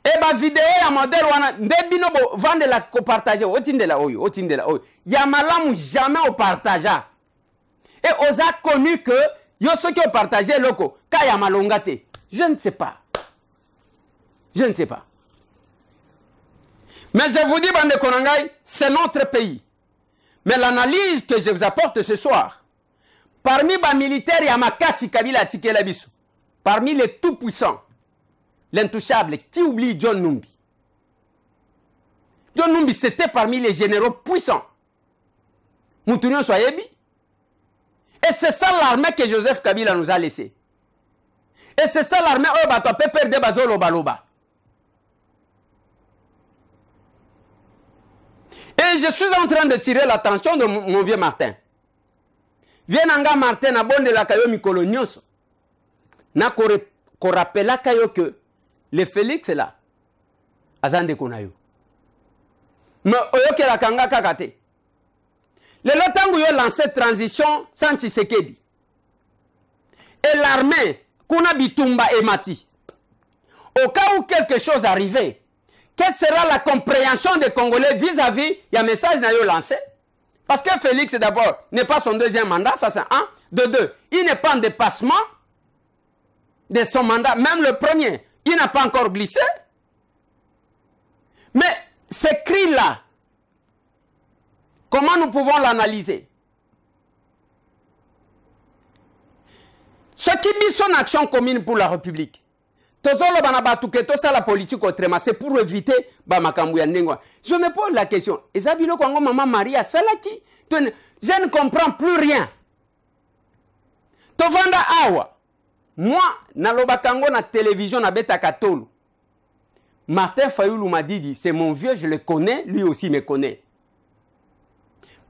Et bah vidéo ya modèle wana ndebino bo vendre la partager otindela oyo. Ya malamu jamais au partager. Et on a connu que yo ceux qui ont partagé loko kaya malongate. Je ne sais pas. Je ne sais pas. Mais je vous dis, Bande Konangai, c'est notre pays. Mais l'analyse que je vous apporte ce soir, parmi les militaires ya makasi Kabila atikela biso, parmi les tout puissants, l'intouchable, qui oublie John Numbi? John Numbi, c'était parmi les généraux puissants. Moutounion Soyebi. Et c'est ça l'armée que Joseph Kabila nous a laissé. Et c'est ça l'armée où on peut perdre bazo loba loba. Et je suis en train de tirer l'attention de mon vieux Martin. Viens anga Martin na bonde la kayo mikolo nyonso. Na ko rappela kayo que le Félix là. Azande konayo. Mais oyoke la kanga kakate. Le lotangu yo lancé transition sans Tshisekedi. Et l'armée kuna bitumba et mati. Au cas où quelque chose arrivait, quelle sera la compréhension des Congolais vis-à-vis du message n'a eu lancé? Parce que Félix, d'abord, n'est pas son deuxième mandat, ça c'est un. De deux, il n'est pas en dépassement de son mandat, même le premier, il n'a pas encore glissé. Mais ces cris-là, comment nous pouvons l'analyser? Ce qui dit son action commune pour la République, la politique autrement, c'est pour éviter je me pose la question. Maman Maria Salaki, je ne comprends plus rien. Tovanda awa. Moi, na lobakango na télévision na beta katolu. Martin Fayoulou m'a dit, c'est mon vieux, je le connais, lui aussi me connaît.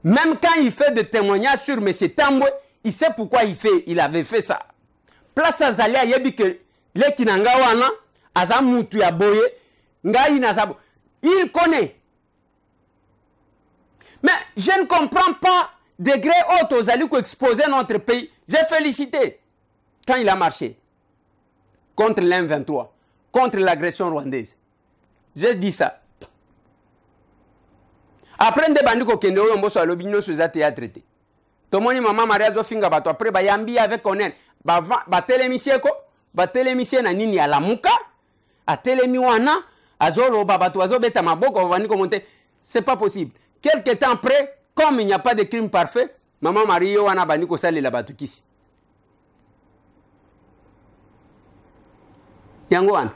Même quand il fait des témoignages sur M. Tambwe, il sait pourquoi il avait fait ça. Place à Zalia, il que les Kinangawana, Azamutu ya boye, Ngaï Nazabo. Il connaît. Mais je ne comprends pas degré haut aux alliés qui exposaient notre pays. J'ai félicité quand il a marché contre l'M23, contre l'agression rwandaise. J'ai dit ça. Après, des bandits qui ont été à l'obignon sur les traité. Tout le monde, maman Maria Zofinga, après, Bayambi avec Onen, Batelemisier na nini à la muka, à Telemiwana, à Zolo, Babatoazo, Betamaboko, Vani commenter. C'est pas possible. Quelque temps après, comme il n'y a pas de crime parfait, maman Maria Wana Baniko Sali la Batukisi. Yangoan.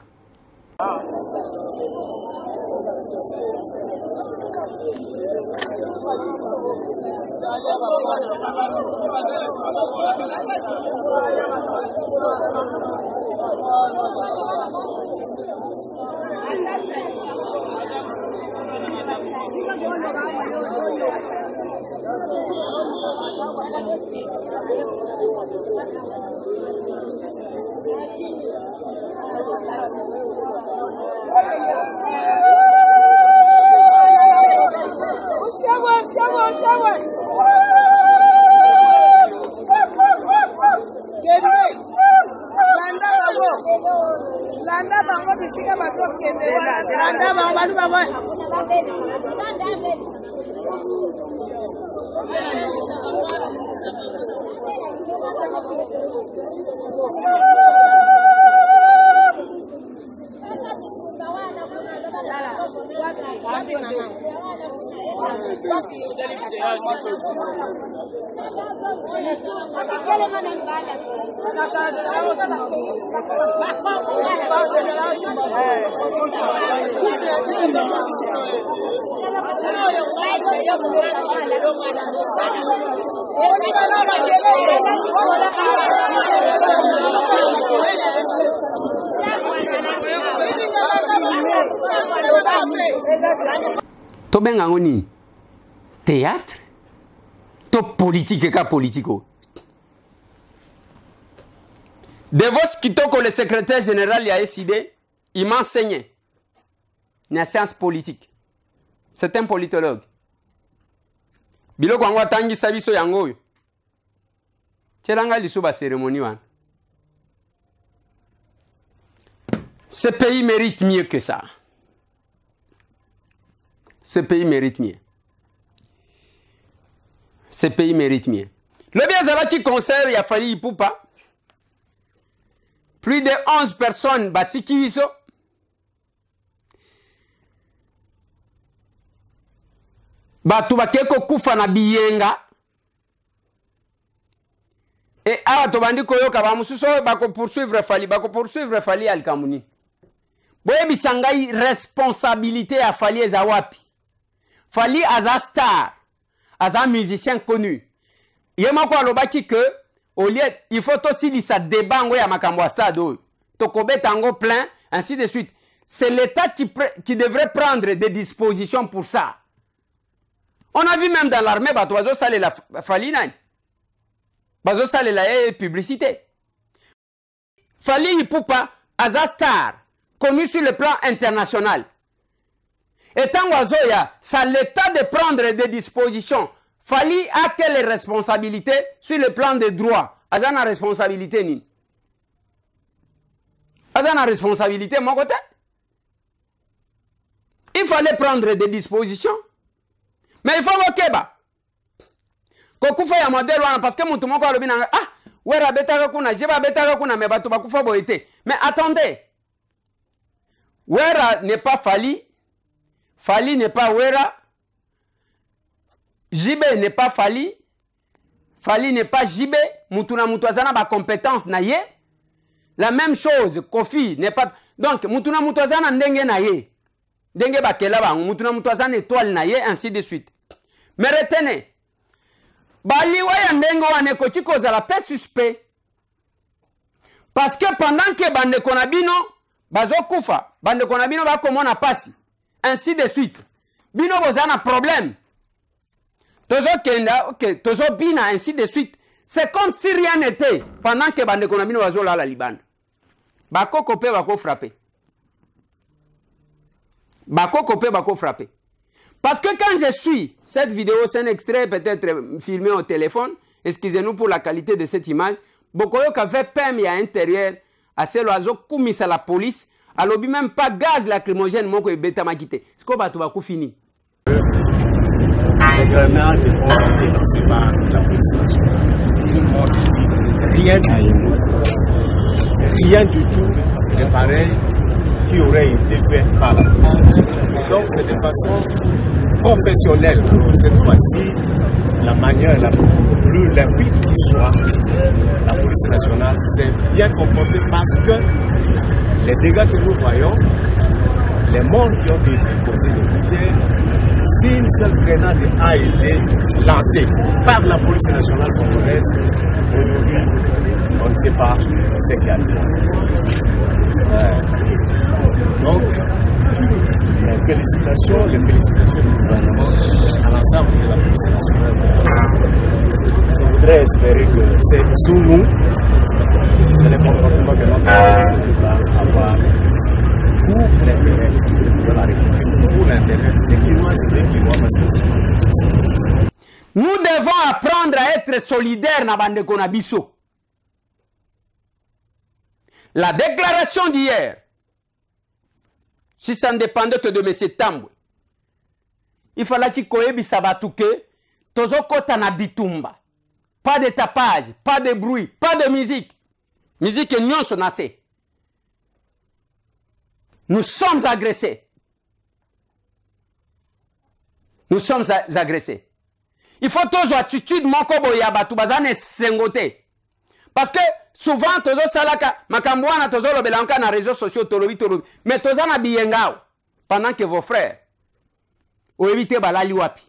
To benga ngoni théâtre to politique ka politico. De vos kitoko le secrétaire général a décidé, il m'a enseigné une science politique. C'est un politologue. Biloko ngwa tangi sabiso yango yo. Tcheranga lisuba cérémonie wan. Ce pays mérite mieux que ça. Ce pays mérite mieux. Ce pays mérite mieux. Le bien qui concerne, il a fallu Ipoupa. Plus de 11 personnes bâties qui sont. Batu bakeko kufa na biyenga. Et awa tobandi koyoka ba mususo bako poursuivre Fally al Kamuni. Boye bisangai responsabilité à Fally ezawapi. Fally aza star, aza musicien connu. Yema ko alobaki que au lieu il faut aussi lisa débat ngo ya makambo ya stade oyo. Tokobeta ngo plein ainsi de suite. C'est l'État qui devrait prendre des dispositions pour ça. On a vu même dans l'armée bato bazo sale la Fally nani. Bazo sale la publicité. Fally Ipupa aza star connu sur le plan international. Et tant Wazoya, c'est l'État de prendre des dispositions. Fally a quelle responsabilité sur le plan des droits? Azana responsabilité ni. Azana responsabilité mon côté. Il fallait prendre des dispositions. Mais il faut que Kokufa ya modèle parce que mon moko alobi na ah wera betaka kuna jeba betaka kuna me bato bakufa boité. Mais attendez. Wera n'est pas Fally. Fally n'est pas Wera. Jibé n'est pas Fally. Fally n'est pas Jibé. Mutuna mutwazana ba compétence na ye. La même chose, Kofi n'est pas. Donc, mutuna mutwazana ndenge na ye. Ndenge bakela ba mutuna mutwazana étoile na ye, ainsi de suite. Mais retenez. Baliwa ya ndenge wane kochiko za la paix suspect. Parce que pendant que bande konabino bazo kufa, bande konabino ba komona pasi. Ainsi de suite. Bino bozana problème. Tozo kenda, ok, tozo bina, ainsi de suite. C'est comme si rien n'était pendant que bande konabino bazo la libande. Bako kopé, bako frappé. Bako kopé, bako frappé. Parce que quand je suis, cette vidéo, c'est un extrait peut-être filmé au téléphone. Excusez-nous pour la qualité de cette image. Bokoyo qui avait permis à l'intérieur, à ce l'oiseau, commis à la police, à l'objet même pas gaz lacrymogène, mon ko beta ma quitté. Ce qu'on va tout fini. Rien du tout de pareil qui aurait été fait par la police. Donc c'est de façon professionnelle. Cette fois-ci, la manière la plus limpide qui soit, la police nationale s'est bien comportée parce que les dégâts que nous voyons, les morts qui ont été causés de routière, si une seule grenade a été lancée par la police nationale congolaise, aujourd'hui, on ne sait pas ce qu'il y a donc, les félicitations du gouvernement à l'ensemble de la police nationale. Je voudrais espérer que c'est sous nous, c'est le comportement que notre police va avoir pour l'intérêt de la République, pour l'intérêt des Kinois et des Kinois. Nous devons apprendre à être solidaires dans Bande Konabiso. La déclaration d'hier, si ça ne dépendait que de M. Tambwe, il fallait qu'il y ait sabatouke, tozo kota na bitumba. Pas de tapage, pas de bruit, pas de musique. Musique est non sonacée. Nous sommes agressés. Nous sommes agressés. Il faut toujours attitude moko boya batu bazane sengote. Parce que souvent tozo salaka makambwana tozo lobelanka na réseaux sociaux tolobi. Mais tozo na biyengao pendant que vos frères o éviter balali wapi.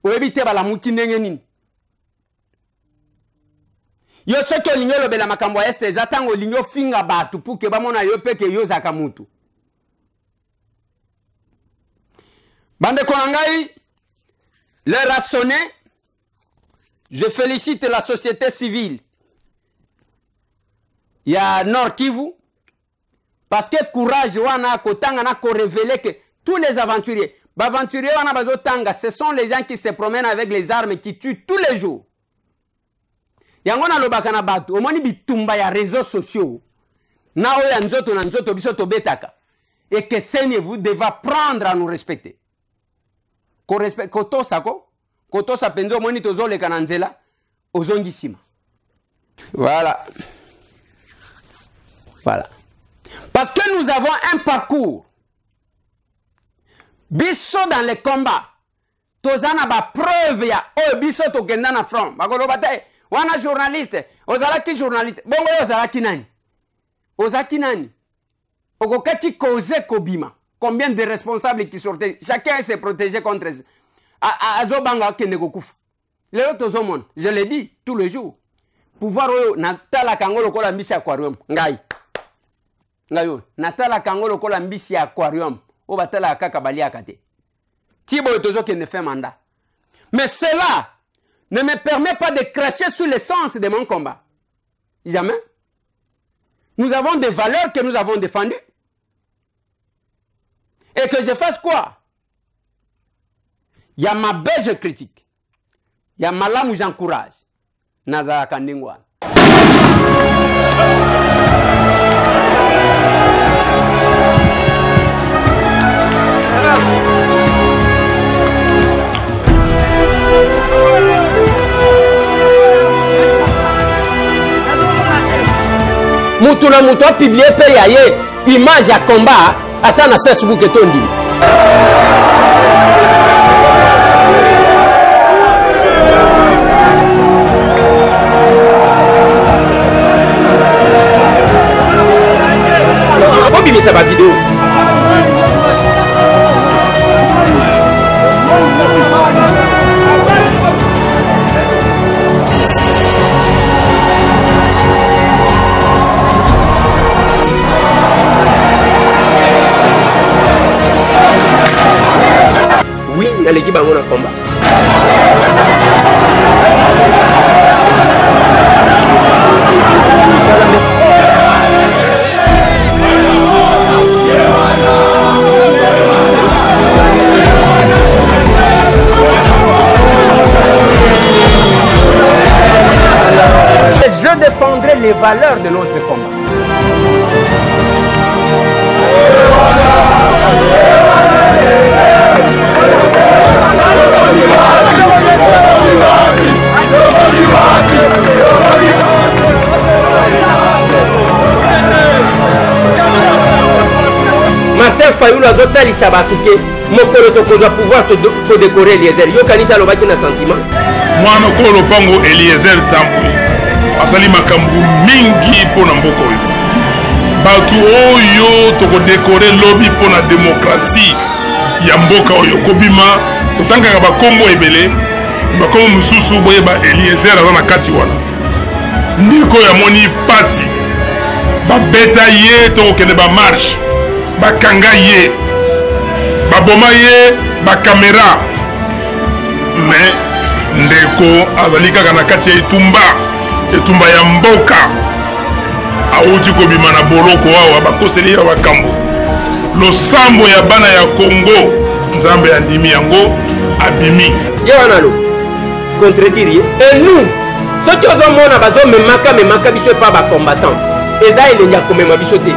O éviter bala mukindenge nini. Yo soko linyo lobela makambo este zatango linyo finga batu pour que bamona yo peke yo zakamutu. Bande konangai le rassonné. Je félicite la société civile. Il y a Nord Kivu. Parce que courage, wana kotanga na ko révéler que tous les aventuriers, wana bazotanga, ce sont les gens qui se promènent avec les armes et qui tuent tous les jours. Yangona lobaka na batu, omoni bitumba ya réseaux sociaux. Na oya nzoto na nzoto biso to betaka. Et que Seigneur vous devez apprendre à nous respecter. Ko respect koto sako. Koto sa penzo moni tozo le kananzela ozongisima. Voilà. Voilà. Parce que nous avons un parcours. Biso dans les combats. Tozana ba preuve ya o biso to kenda na front. Bakolo bataille wana journaliste ozalaki journaliste bongo ozalaki nani ozalaki nani okokaki causer kobima combien de responsables qui sortaient chacun s'est protégé contre azobanga kende kokufa lelo tozomona je le dis tous les jours pouvoir oyo natala kango lokola mbisi aquarium ngai ngayo natala kango lokola mbisi aquarium o batala kaka baliaka te tibo tozo kende fait mandat mais cela ne me permet pas de cracher sur l'essence de mon combat. Jamais. Nous avons des valeurs que nous avons défendues. Et que je fasse quoi? Il y a ma baie, je critique. Il y a ma lame où j'encourage. Nazara Kandingwa. Mutu na mutu a publié pe yaye image ya combat ata na Facebook etondi. Obimisa ba vidéo. Oui, dans l'équipe à mon combat. Je défendrai les valeurs de notre combat. Martin Fayulu azotalisa batuke mokolo tokozwa pouvoir kodécorer Eliezer yokanisa alobaki na sentiment mwana okolo lopango Eliezer Tambwe asali makambo mingi mpona mboka oyo bato oyo tokodécorer lobi mpona démocratie ya mboka oyo kobima totangaka bakombo ebele bakombo mosusu boyeba Eliezer aza na kati wana ndeko ya moni pasi babeta ye tokokende bamarshe bakanga ye baboma ye bakamera mais ndeko azali kaka na kati ya etumba ya mboka auti kobima na boloko awa bakoseli ya bakambo losambo ya bana ya Congo nzambe andimi yango abimi ye wana lo contredire ye et nous soki ozomona bazomemaka biso epa bacombattant eza elengi ya komema biso te.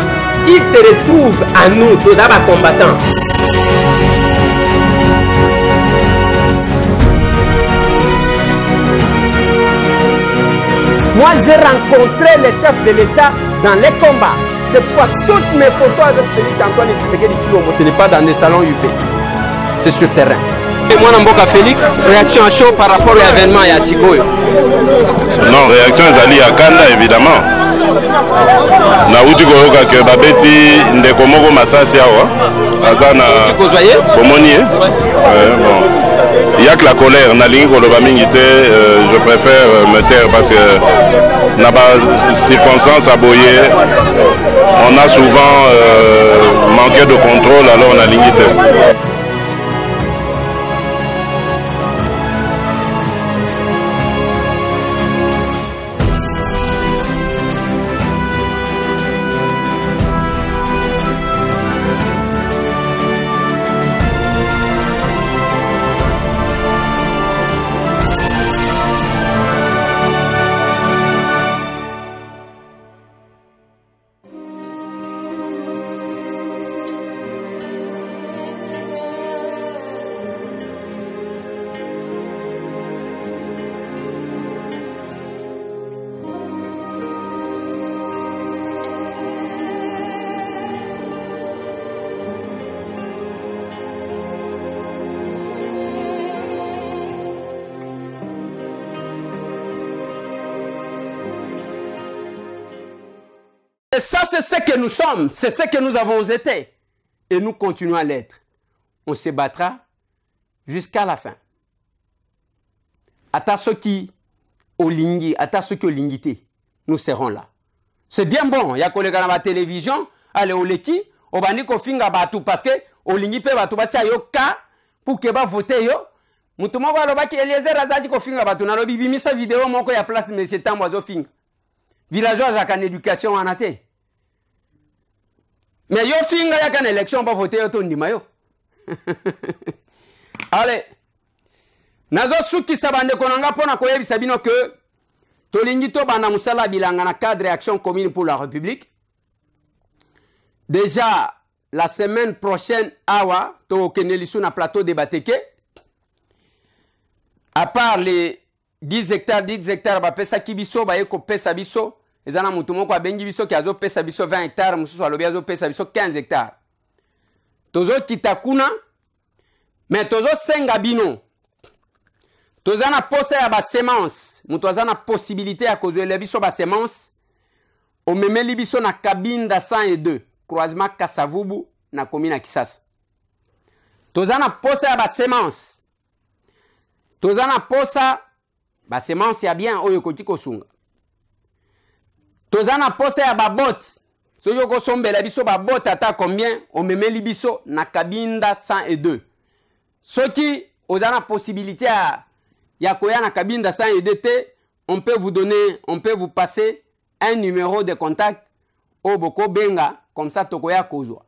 Il se retrouve à nous, tous les combattants. Moi, j'ai rencontré les chefs de l'État dans les combats. C'est pourquoi toutes mes photos avec Félix Antoine Tshisekedi Tshilombo, ce n'est pas dans des salons UP. C'est sur terrain. Et moi, Namboka Félix, réaction à chaud par rapport à l'événement et à Sigoyo. Non, réaction Zali à Kanda, évidemment. Nauti koyoka ke babeti ndeko moko masasi awa azana komoni bon il y a que la colère na lingi koloba mingi te je préfère me taire parce que na ba circonstances aboyé on a souvent manqué de contrôle alors on a lingi te Et ça, c'est ce que nous sommes, c'est ce que nous avons été. Et nous continuons à l'être. On se battra jusqu'à la fin. Ata ceux qui olingi, ata ceux qui olingité, nous serons là. C'est bien bon. Il y a collègues à la télévision, allez au leki, au bani ko finga batu parce que olingi pe batu bacha yo ka pour que ba voter yo. Mutumo ba loba ki Eliezer azaji ko finga batu na lobi bimisa vidéo moko ya place monsieur Tambozo finga. Villageois à kan éducation en até. Mais yo finga ya kan élection ba voter yo to ndima yo. Allez. Nazo suki sabande konanga pona koyebisa bino que tolingi to bana musala bilanga na cadre action commune pour la République. Déjà la semaine prochaine awa to kenelisu na plateau de Bateke. À part les 10 hectares ba pesa kibiso ba yeko pesa biso ezana mutu moko abengi biso ki azo pesa biso 20 hectares mususu alobi azo pesa biso 15 hectares. Tozo kitakuna mais tozo senga bino. Tozana posa ya ba semence, mutu azana possibilité ya kozwela biso ba semence. O memeli biso na Kabinda 102, croisement Kasavubu na commune ya Kisasa. Tozana posa ya ba semence. Tozana posa ba semence ya bien oyo koti kosunga. Tozana posa ya ba bot. Soyo ko sombela biso ba bot ata combien o memeli biso na Kabinda 102. Soki ozana possibilité ya koya na Kabinda 102, on peut vous donner, on peut vous passer un numéro de contact au boko benga comme ça tokoya kozwa.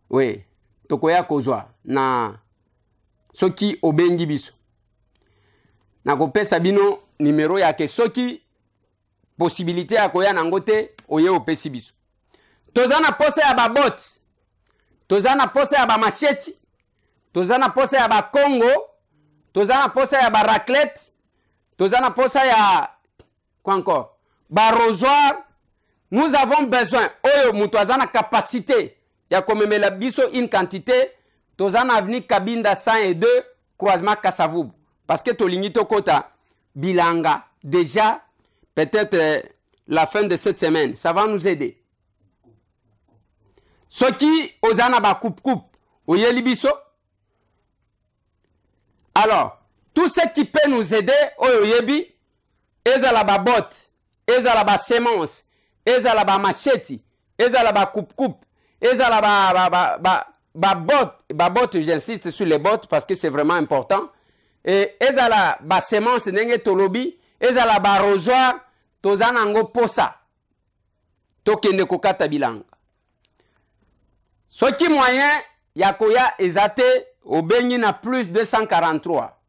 Oui, tokoya kozwa na soki obengi biso. Na kopesa bino numéro ya ke soki possibilité ya koya na ngote oye opesi biso. Tozana posa ya ba bot. Tozana posa ya ba macheti. Tozana posa ya ba Congo. Tozana posa ya ba raclette. Tozana posa ya quoi encore? Ba rosoir. Nous avons besoin oyo mutu azana capacité ya komemela biso une quantité. Tozana avenue Kabinda 102 croisement Kasavubu parce que tolingi tokota bilanga déjà peut-être la fin de cette semaine ça va nous aider. Soki ozana ba coupe oyeli biso. Alors, tout ce qui peut nous aider, oyoyebi, ezala ba bot, ezala ba semence, ezala ba macheti, ezala ba coupe, ezala ba bot, j'insiste sur les bottes parce que c'est vraiment important. Et ezala ba semence nenge tolobi, ezala ba rosoir, tozana ngo posa. Tokende kokata bilanga. Soki moyen yakoya ezate au Béni na plus 243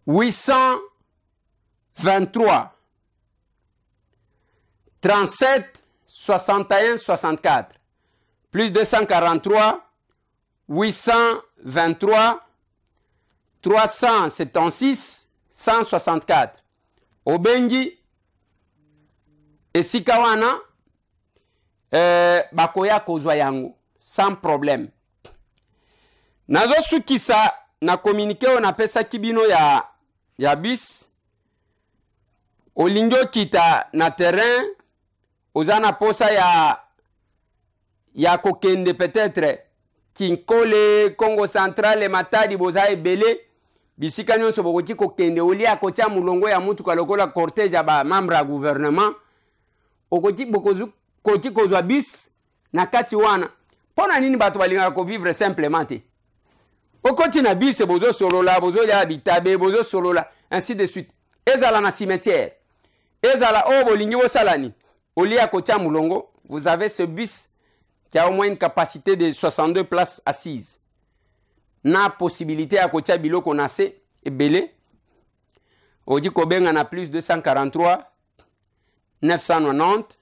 823 37 61 64 plus 243 823 376 164 au Bengi et Sikawana bakoya kozwa yango sans problème. Nazo sukisa na communiqué on appelle ça kibino ya bis olingo kita na terrain ozana posa ya kokende peut-être Kinkole Congo Central Matadi boza ebele bisika nyonso bokoti kokende oli akotia mulongo ya mutu kalokola cortège ya ba membre ya gouvernement okoti bokozu koti kozwa bis na kati wana pona nini bato balinga ko vivre simplement te. Okoti na bise bozo solola, bozo ya bitabe, bozo solola, ainsi de suite. Ezala na cimetière. Ezala bolingi bo salani. Oli ya kotia mulongo, vous avez ce bus qui a au moins une capacité de 62 places assises. Na possibilité à kotia biloko nase ebele. Odi kobenga na plus 243 990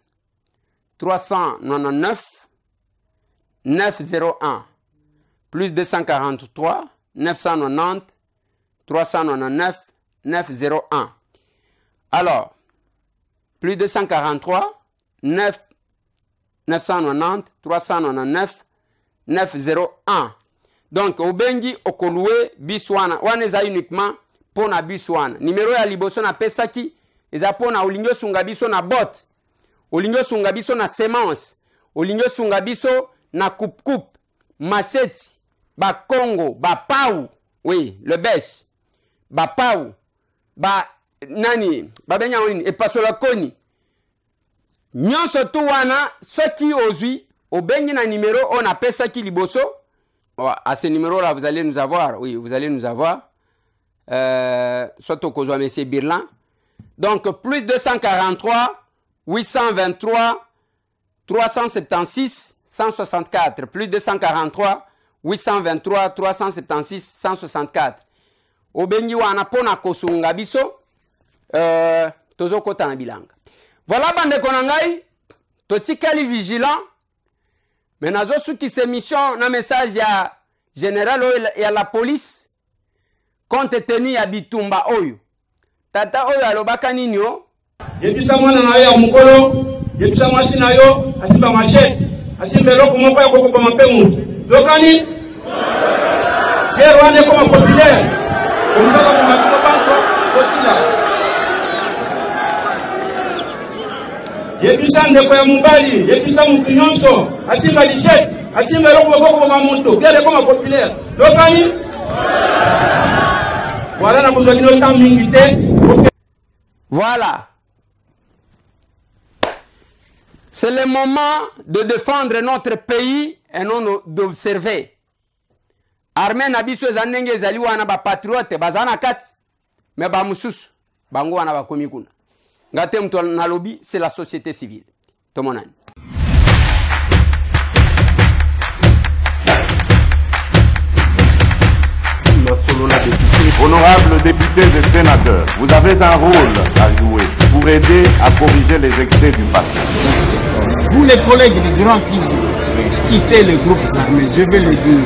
399 901. Plus 243 990 399 901. Alors, plus 243 990 399 901. Donc, au Bengi, au Koloué, Biswana. Wana za uniquement pour na Biswana. Numéro ya liboso na pesaki eza pona olingi osunga biso na botte, olingi osunga biso na semence, olingi osunga biso na coupe maseti, ba Congo, ba pau, oui, le bêche, ba pau, ba nani, ba benya wini, et pasola koni. Nyonso tu wana, soki ozui, obengi na numéro, on appelle ça qui liboso. À ce numéro-là, vous allez nous avoir, oui, vous allez nous avoir, soit au Kozoa Monsieur Birlan. Donc, plus 243, 823, 376, 164. Plus 243, 823, 376, 164. Obengi wana pona kosunga biso, tozo kota na bilanga. Voilà, bande konangai, totikali vigilant. Mais nazo souki se mission na message ya général ya la police compte tenu ya bitumba oyo. Tata oyo alobaka nini yo? Yebisa mwana na yo ya mukolo, yebisa mwasi na yo, asimba machete, asimba loko moko ya koko kwa mapemu. Lokani? Yero ane koma populaire. Kumtoka kwa mapiko banko, kosila. Yebisa ndeko ya mubali, yebisa mukinyonso, asimba lichette, asimba loko moko kwa mamuto, kere koma populaire. Lokani? Voilà na besoin de temps mingi. Voilà. C'est le moment de défendre notre pays et non d'observer. Armée na biso ezanenge ezali wana ba patriote bazana kati mais ba mususu bango wana ba komi kuna. Ngate mtu na lobby c'est la société civile. Tomonani. Honorables députés et sénateurs, vous avez un rôle à jouer pour aider à corriger les excès du passé. Vous les collègues du Grand Kivu, quittez le groupe armé, je vais le dire.